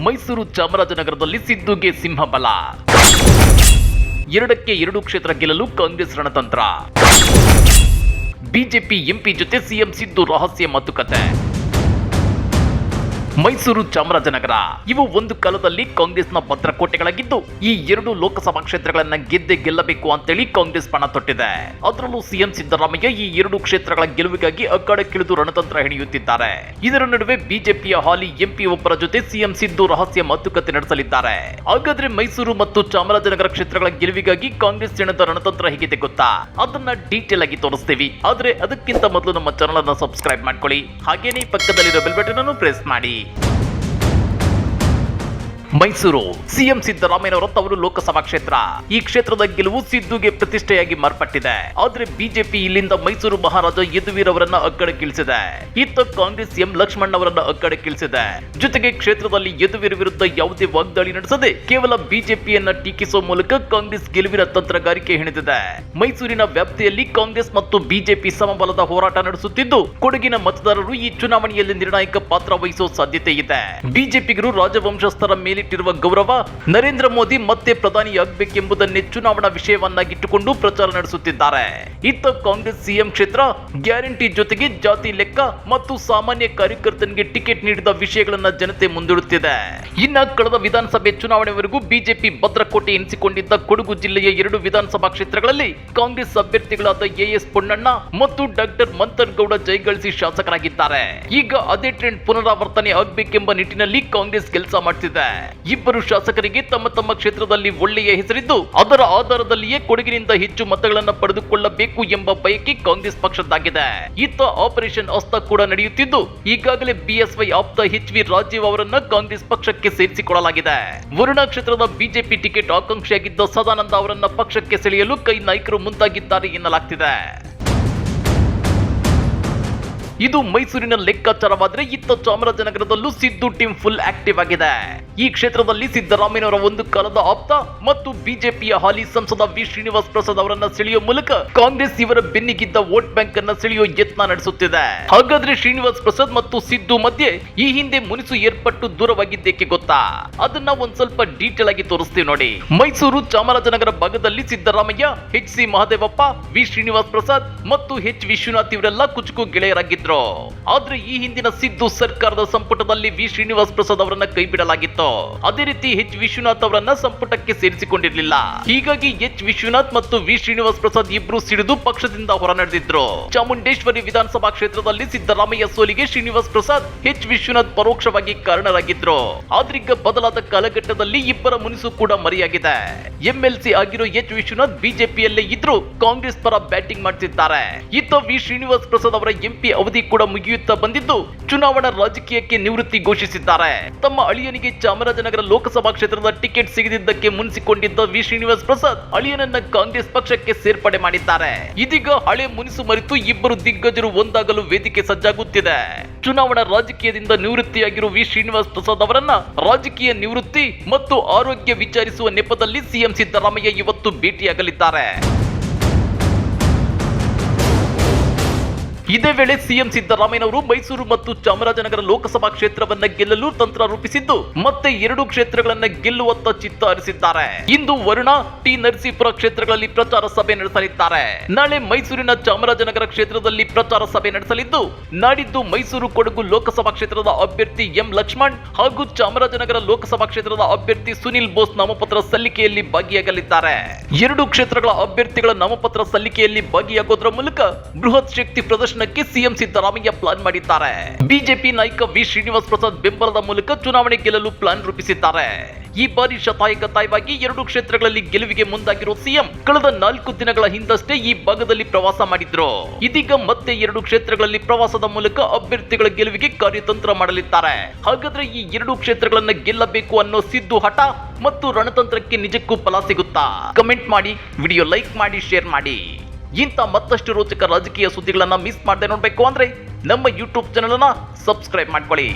ಮೈಸೂರು ಚಾಮರಾಜನಗರದಲ್ಲಿ ಸಿದ್ದುಗೆ ಸಿಂಹಬಲ. 2-2 ಕ್ಷೇತ್ರ ಗೆಲ್ಲಲು ಕಾಂಗ್ರೆಸ್ ರಣತಂತ್ರ. ಬಿಜೆಪಿ ಎಂಪಿ ಜೊತೆ ಸಿಎಂ ಸಿದ್ದು ರಹಸ್ಯ ಮಾತುಕತೆ. ಮೈಸೂರು ಚಾಮರಾಜನಗರ ಇವು ಒಂದು ಕಾಲದಲ್ಲಿ ಕಾಂಗ್ರೆಸ್ನ ಭದ್ರಕೋಟೆಗಳಾಗಿದ್ದು, ಈ 2 ಲೋಕಸಭಾ ಕ್ಷೇತ್ರಗಳನ್ನ ಗೆಲ್ಲಬೇಕು ಅಂತೇಳಿ ಕಾಂಗ್ರೆಸ್ ಪಣ ತೊಟ್ಟಿದೆ. ಅದರಲ್ಲೂ ಸಿಎಂ ಸಿದ್ದರಾಮಯ್ಯ ಈ 2 ಕ್ಷೇತ್ರಗಳ ಗೆಲುವಿಗಾಗಿ ಅಖಾಡಕ್ಕಿಳಿದು ರಣತಂತ್ರ ಹೆಣೆಯುತ್ತಿದ್ದಾರೆ. ಇದರ ನಡುವೆ ಬಿಜೆಪಿಯ ಹಾಲಿ ಎಂಪಿ ಒಬ್ಬರ ಜೊತೆ ಸಿಎಂ ಸಿದ್ದು ರಹಸ್ಯ ಮಾತುಕತೆ ನಡೆಸಲಿದ್ದಾರೆ. ಹಾಗಾದ್ರೆ ಮೈಸೂರು ಮತ್ತು ಚಾಮರಾಜನಗರ ಕ್ಷೇತ್ರಗಳ ಗೆಲುವಿಗಾಗಿ ಕಾಂಗ್ರೆಸ್ ಸೆಣೆದ ರಣತಂತ್ರ ಹೇಗಿದೆ ಗೊತ್ತಾ? ಅದನ್ನ ಡೀಟೇಲ್ ಆಗಿ ತೋರಿಸ್ತೀವಿ. ಆದ್ರೆ ಅದಕ್ಕಿಂತ ಮೊದಲು ನಮ್ಮ ಚಾನೆಲ್ ಅನ್ನು ಸಬ್ಸ್ಕ್ರೈಬ್ ಮಾಡ್ಕೊಳ್ಳಿ, ಹಾಗೇನೇ ಪಕ್ಕದಲ್ಲಿರೋ ಬೆಲ್ ಬಟನ್ ಅನ್ನು ಪ್ರೆಸ್ ಮಾಡಿ. ಮೈಸೂರು ಸಿಎಂ ಸಿದ್ದರಾಮಯ್ಯನವರ ತವರು ಲೋಕಸಭಾ ಕ್ಷೇತ್ರ. ಈ ಕ್ಷೇತ್ರದ ಗೆಲುವು ಸಿದ್ದುಗೆ ಪ್ರತಿಷ್ಠೆಯಾಗಿ ಮಾರ್ಪಟ್ಟಿದೆ. ಆದ್ರೆ ಬಿಜೆಪಿ ಇಲ್ಲಿಂದ ಮೈಸೂರು ಮಹಾರಾಜ ಯದುವೀರ್ ಅವರನ್ನ ಅಕ್ಕಡಕ್ಕಿಳಿಸಿದೆ. ಇತ್ತ ಕಾಂಗ್ರೆಸ್ ಎಂ ಲಕ್ಷ್ಮಣ್ ಅವರನ್ನ ಅಕ್ಕಡಕ್ಕಿಳಿಸಿದೆ. ಜೊತೆಗೆ ಕ್ಷೇತ್ರದಲ್ಲಿ ಯದುವೀರ್ ವಿರುದ್ಧ ಯಾವುದೇ ವಾಗ್ದಾಳಿ ನಡೆಸದೆ ಕೇವಲ ಬಿಜೆಪಿಯನ್ನ ಟೀಕಿಸುವ ಮೂಲಕ ಕಾಂಗ್ರೆಸ್ ಗೆಲುವಿನ ತಂತ್ರಗಾರಿಕೆ ಹೆಣೆದಿದೆ. ಮೈಸೂರಿನ ವ್ಯಾಪ್ತಿಯಲ್ಲಿ ಕಾಂಗ್ರೆಸ್ ಮತ್ತು ಬಿಜೆಪಿ ಸಮಬಲದ ಹೋರಾಟ ನಡೆಸುತ್ತಿದ್ದು, ಕೊಡಗಿನ ಮತದಾರರು ಈ ಚುನಾವಣೆಯಲ್ಲಿ ನಿರ್ಣಾಯಕ ಪಾತ್ರ ವಹಿಸುವ ಸಾಧ್ಯತೆ ಇದೆ. ಬಿಜೆಪಿಗರು ರಾಜವಂಶಸ್ಥರ ಮೇಲೆ ಇಟ್ಟಿರುವ ಗೌರವ, ನರೇಂದ್ರ ಮೋದಿ ಮತ್ತೆ ಪ್ರಧಾನಿಯಾಗಬೇಕೆಂಬುದನ್ನೇ ಚುನಾವಣಾ ವಿಷಯವನ್ನಾಗಿಟ್ಟುಕೊಂಡು ಪ್ರಚಾರ ನಡೆಸುತ್ತಿದ್ದಾರೆ. ಇತ್ತ ಕಾಂಗ್ರೆಸ್ ಸಿಎಂ ಕ್ಷೇತ್ರ ಗ್ಯಾರಂಟಿ ಜೊತೆಗೆ ಜಾತಿ ಲೆಕ್ಕ ಮತ್ತು ಸಾಮಾನ್ಯ ಕಾರ್ಯಕರ್ತನಿಗೆ ಟಿಕೆಟ್ ನೀಡಿದ ವಿಷಯಗಳನ್ನ ಜನತೆ ಮುಂದಿಡುತ್ತಿದೆ. ಇನ್ನ ಕಳೆದ ವಿಧಾನಸಭೆ ಚುನಾವಣೆವರೆಗೂ ಬಿಜೆಪಿ ಭದ್ರಕೋಟೆ ಎನಿಸಿಕೊಂಡಿದ್ದ ಕೊಡಗು ಜಿಲ್ಲೆಯ 2 ವಿಧಾನಸಭಾ ಕ್ಷೇತ್ರಗಳಲ್ಲಿ ಕಾಂಗ್ರೆಸ್ ಅಭ್ಯರ್ಥಿಗಳಾದ ಎಎಸ್ ಪೊನ್ನಣ್ಣ ಮತ್ತು ಡಾಕ್ಟರ್ ಮಂಥರ್ಗೌಡ ಜಯಗಳಿಸಿ ಶಾಸಕರಾಗಿದ್ದಾರೆ. ಈಗ ಅದೇ ಟ್ರೆಂಡ್ ಪುನರಾವರ್ತನೆ ಆಗಬೇಕೆಂಬ ನಿಟ್ಟಿನಲ್ಲಿ ಕಾಂಗ್ರೆಸ್ ಕೆಲಸ ಮಾಡ್ತಿದೆ. ಇಬ್ಬರು ಶಾಸಕರಿಗೆ ತಮ್ಮ ತಮ್ಮ ಕ್ಷೇತ್ರದಲ್ಲಿ ಒಳ್ಳೆಯ ಹೆಸರಿದ್ದು, ಅದರ ಆಧಾರದಲ್ಲಿಯೇ ಕೊಡಗಿನಿಂದ ಹೆಚ್ಚು ಮತಗಳನ್ನು ಪಡೆದುಕೊಳ್ಳಬೇಕು ಎಂಬ ಬಯಕೆ ಕಾಂಗ್ರೆಸ್ ಪಕ್ಷದ್ದಾಗಿದೆ. ಇತ್ತ ಆಪರೇಷನ್ ಅಸ್ತ ಕೂಡ ನಡೆಯುತ್ತಿದ್ದು, ಈಗಾಗಲೇ ಬಿಎಸ್ವೈ ಆಪ್ತ ಎಚ್.ವಿ. ರಾಜೀವ್ ಅವರನ್ನ ಕಾಂಗ್ರೆಸ್ ಪಕ್ಷಕ್ಕೆ ಸೇರಿಸಿಕೊಳ್ಳಲಾಗಿದೆ. ವರುಣಾ ಕ್ಷೇತ್ರದ ಬಿಜೆಪಿ ಟಿಕೆಟ್ ಆಕಾಂಕ್ಷಿಯಾಗಿದ್ದ ಸದಾನಂದ ಅವರನ್ನ ಪಕ್ಷಕ್ಕೆ ಸೆಳೆಯಲು ಕೈ ನಾಯಕರು ಮುಂದಾಗಿದ್ದಾರೆ ಎನ್ನಲಾಗ್ತಿದೆ. ಇದು ಮೈಸೂರಿನ ಲೆಕ್ಕಾಚಾರವಾದರೆ ಇತ್ತ ಚಾಮರಾಜನಗರದಲ್ಲೂ ಸಿದ್ದು ಟೀಮ್ ಫುಲ್ ಆಕ್ಟಿವ್ ಆಗಿದೆ. ಈ ಕ್ಷೇತ್ರದಲ್ಲಿ ಸಿದ್ದರಾಮಯ್ಯನವರ ಒಂದು ಕಾಲದ ಆಪ್ತ ಮತ್ತು ಬಿಜೆಪಿಯ ಹಾಲಿ ಸಂಸದ ವಿ ಶ್ರೀನಿವಾಸ್ ಪ್ರಸಾದ್ ಅವರನ್ನ ಸೆಳೆಯುವ ಮೂಲಕ ಕಾಂಗ್ರೆಸ್ ಇವರ ಬೆನ್ನಿಗಿದ್ದ ವೋಟ್ ಬ್ಯಾಂಕ್ ಅನ್ನ ಸೆಳೆಯುವ ಯತ್ನ ನಡೆಸುತ್ತಿದೆ. ಹಾಗಾದ್ರೆ ಶ್ರೀನಿವಾಸ್ ಪ್ರಸಾದ್ ಮತ್ತು ಸಿದ್ದು ಮಧ್ಯೆ ಈ ಹಿಂದೆ ಮುನಿಸು ಏರ್ಪಟ್ಟು ದೂರವಾಗಿದ್ದೇಕೆ ಗೊತ್ತಾ? ಅದನ್ನ ಒಂದ್ ಸ್ವಲ್ಪ ಡೀಟೇಲ್ ಆಗಿ ತೋರಿಸ್ತೀವಿ ನೋಡಿ. ಮೈಸೂರು ಚಾಮರಾಜನಗರ ಭಾಗದಲ್ಲಿ ಸಿದ್ದರಾಮಯ್ಯ, ಎಚ್.ಸಿ. ಮಹದೇವಪ್ಪ, ವಿ ಶ್ರೀನಿವಾಸ್ ಪ್ರಸಾದ್ ಮತ್ತು ಎಚ್. ವಿಶ್ವನಾಥ್ ಇವರೆಲ್ಲ ಕುಚುಕು ಗೆಳೆಯರಾಗಿದ್ದರು. ಆದ್ರೆ ಈ ಹಿಂದಿನ ಸಿದ್ದು ಸರ್ಕಾರದ ಸಂಪುಟದಲ್ಲಿ ವಿ ಶ್ರೀನಿವಾಸ್ ಪ್ರಸಾದ್ ಅವರನ್ನ ಕೈ ಬಿಡಲಾಗಿತ್ತು. ಅದೇ ರೀತಿ ಎಚ್ ವಿಶ್ವನಾಥ್ ಅವರನ್ನ ಸಂಪುಟಕ್ಕೆ ಸೇರಿಸಿಕೊಂಡಿರಲಿಲ್ಲ. ಹೀಗಾಗಿ ಎಚ್ ವಿಶ್ವನಾಥ್ ಮತ್ತು ವಿ ಶ್ರೀನಿವಾಸ್ ಪ್ರಸಾದ್ ಇಬ್ರು ಸಿಡಿದು ಪಕ್ಷದಿಂದ ಹೊರ ನಡೆದಿದ್ರು. ಚಾಮುಂಡೇಶ್ವರಿ ವಿಧಾನಸಭಾ ಕ್ಷೇತ್ರದಲ್ಲಿ ಸಿದ್ದರಾಮಯ್ಯ ಸೋಲಿಗೆ ಶ್ರೀನಿವಾಸ್ ಪ್ರಸಾದ್, ಎಚ್ ವಿಶ್ವನಾಥ್ ಪರೋಕ್ಷವಾಗಿ ಕಾರಣರಾಗಿದ್ರು. ಆದ್ರೀಗ ಬದಲಾದ ಕಾಲಘಟ್ಟದಲ್ಲಿ ಇಬ್ಬರ ಮುನಿಸು ಕೂಡ ಮರೆಯಾಗಿದೆ. ಎಂಎಲ್ಸಿ ಆಗಿರೋ ಎಚ್ ವಿಶ್ವನಾಥ್ ಬಿಜೆಪಿಯಲ್ಲೇ ಇದ್ರು ಕಾಂಗ್ರೆಸ್ ಪರ ಬ್ಯಾಟಿಂಗ್ ಮಾಡ್ತಿದ್ದಾರೆ. ಇತ್ತ ವಿ ಶ್ರೀನಿವಾಸ್ ಪ್ರಸಾದ್ ಅವರ ಎಂಪಿ ಅವಧಿ ಕೂಡ ಮುಗಿಯುತ್ತಾ ಬಂದಿದ್ದು, ಚುನಾವಣಾ ರಾಜಕೀಯಕ್ಕೆ ನಿವೃತ್ತಿ ಘೋಷಿಸಿದ್ದಾರೆ. ತಮ್ಮ ಅಳಿಯನಿಗೆ ಚಾಮರಾಜನಗರ ಲೋಕಸಭಾ ಕ್ಷೇತ್ರದ ಟಿಕೆಟ್ ಸಿಗದಿದ್ದಕ್ಕೆ ಮುನಿಸಿಕೊಂಡಿದ್ದ ವಿ ಶ್ರೀನಿವಾಸ್ ಪ್ರಸಾದ್ ಅಳಿಯನನ್ನ ಕಾಂಗ್ರೆಸ್ ಪಕ್ಷಕ್ಕೆ ಸೇರ್ಪಡೆ ಮಾಡಿದ್ದಾರೆ. ಇದೀಗ ಹಳೆ ಮುನಿಸು ಮರೆತು ಇಬ್ಬರು ದಿಗ್ಗಜರು ಒಂದಾಗಲು ವೇದಿಕೆ ಸಜ್ಜಾಗುತ್ತಿದೆ. ಚುನಾವಣಾ ರಾಜಕೀಯದಿಂದ ನಿವೃತ್ತಿಯಾಗಿರುವ ವಿ ಶ್ರೀನಿವಾಸ್ ಪ್ರಸಾದ್ ಅವರನ್ನ ರಾಜಕೀಯ ನಿವೃತ್ತಿ ಮತ್ತು ಆರೋಗ್ಯ ವಿಚಾರಿಸುವ ನೆಪದಲ್ಲಿ ಸಿಎಂ ಸಿದ್ದರಾಮಯ್ಯ ಇವತ್ತು ಭೇಟಿಯಾಗಲಿದ್ದಾರೆ. ಇದೇ ವೇಳೆ ಸಿಎಂ ಸಿದ್ದರಾಮಯ್ಯನವರು ಮೈಸೂರು ಮತ್ತು ಚಾಮರಾಜನಗರ ಲೋಕಸಭಾ ಕ್ಷೇತ್ರವನ್ನ ಗೆಲ್ಲಲು ತಂತ್ರ ರೂಪಿಸಿದ್ದು, ಮತ್ತೆ 2 ಕ್ಷೇತ್ರಗಳನ್ನ ಗೆಲ್ಲುವತ್ತ ಚಿತ್ತ ಹರಿಸಿದ್ದಾರೆ. ಇಂದು ವರುಣಾ, ಟಿ. ನರಸೀಪುರ ಕ್ಷೇತ್ರಗಳಲ್ಲಿ ಪ್ರಚಾರ ಸಭೆ ನಡೆಸಲಿದ್ದಾರೆ. ನಾಳೆ ಮೈಸೂರಿನ ಚಾಮರಾಜನಗರ ಕ್ಷೇತ್ರದಲ್ಲಿ ಪ್ರಚಾರ ಸಭೆ ನಡೆಸಲಿದ್ದು, ನಾಡಿದ್ದು ಮೈಸೂರು ಕೊಡಗು ಲೋಕಸಭಾ ಕ್ಷೇತ್ರದ ಅಭ್ಯರ್ಥಿ ಎಂ ಲಕ್ಷ್ಮಣ್ ಹಾಗೂ ಚಾಮರಾಜನಗರ ಲೋಕಸಭಾ ಕ್ಷೇತ್ರದ ಅಭ್ಯರ್ಥಿ ಸುನಿಲ್ ಬೋಸ್ ನಾಮಪತ್ರ ಸಲ್ಲಿಕೆಯಲ್ಲಿ ಭಾಗಿಯಾಗಲಿದ್ದಾರೆ. 2 ಕ್ಷೇತ್ರಗಳ ಅಭ್ಯರ್ಥಿಗಳ ನಾಮಪತ್ರ ಸಲ್ಲಿಕೆಯಲ್ಲಿ ಭಾಗಿಯಾಗೋದ್ರ ಮೂಲಕ ಬೃಹತ್ ಶಕ್ತಿ ಪ್ರದರ್ಶನ ಸಿಎಂ ಸಿದ್ದರಾಮಯ್ಯ ಪ್ಲಾನ್ ಮಾಡಿದ್ದಾರೆ. ಬಿಜೆಪಿ ನಾಯಕ ವಿ ಶ್ರೀನಿವಾಸ್ ಪ್ರಸಾದ್ ಬೆಂಬಲದ ಮೂಲಕ ಚುನಾವಣೆ ಗೆಲ್ಲಲು ಪ್ಲಾನ್ ರೂಪಿಸಿದ್ದಾರೆ. ಈ ಬಾರಿ ಶತಾಯಗತಾಯವಾಗಿ 2 ಕ್ಷೇತ್ರಗಳಲ್ಲಿ ಗೆಲುವಿಗೆ ಮುಂದಾಗಿರುವ ಸಿಎಂ ಕಳೆದ 4 ದಿನಗಳ ಹಿಂದಷ್ಟೇ ಈ ಭಾಗದಲ್ಲಿ ಪ್ರವಾಸ ಮಾಡಿದ್ರು. ಇದೀಗ ಮತ್ತೆ 2 ಕ್ಷೇತ್ರಗಳಲ್ಲಿ ಪ್ರವಾಸದ ಮೂಲಕ ಅಭ್ಯರ್ಥಿಗಳ ಗೆಲುವಿಗೆ ಕಾರ್ಯತಂತ್ರ ಮಾಡಲಿದ್ದಾರೆ. ಹಾಗಾದ್ರೆ ಈ 2 ಕ್ಷೇತ್ರಗಳನ್ನ ಗೆಲ್ಲಬೇಕು ಅನ್ನೋ ಸಿದ್ದು ಹಠ ಮತ್ತು ರಣತಂತ್ರಕ್ಕೆ ನಿಜಕ್ಕೂ ಫಲ ಸಿಗುತ್ತಾ? ಕಮೆಂಟ್ ಮಾಡಿ, ವಿಡಿಯೋ ಲೈಕ್ ಮಾಡಿ, ಶೇರ್ ಮಾಡಿ. ಇಂಥ ಮತ್ತಷ್ಟು ರೋಚಕ ರಾಜಕೀಯ ಸುದ್ದಿಗಳನ್ನ ಮಿಸ್ ಮಾಡದೆ ನೋಡಬೇಕು ಅಂದ್ರೆ ನಮ್ಮ ಯೂಟ್ಯೂಬ್ ಚಾನೆಲ್ ಅನ್ನ ಸಬ್ಸ್ಕ್ರೈಬ್ ಮಾಡ್ಕೊಳ್ಳಿ.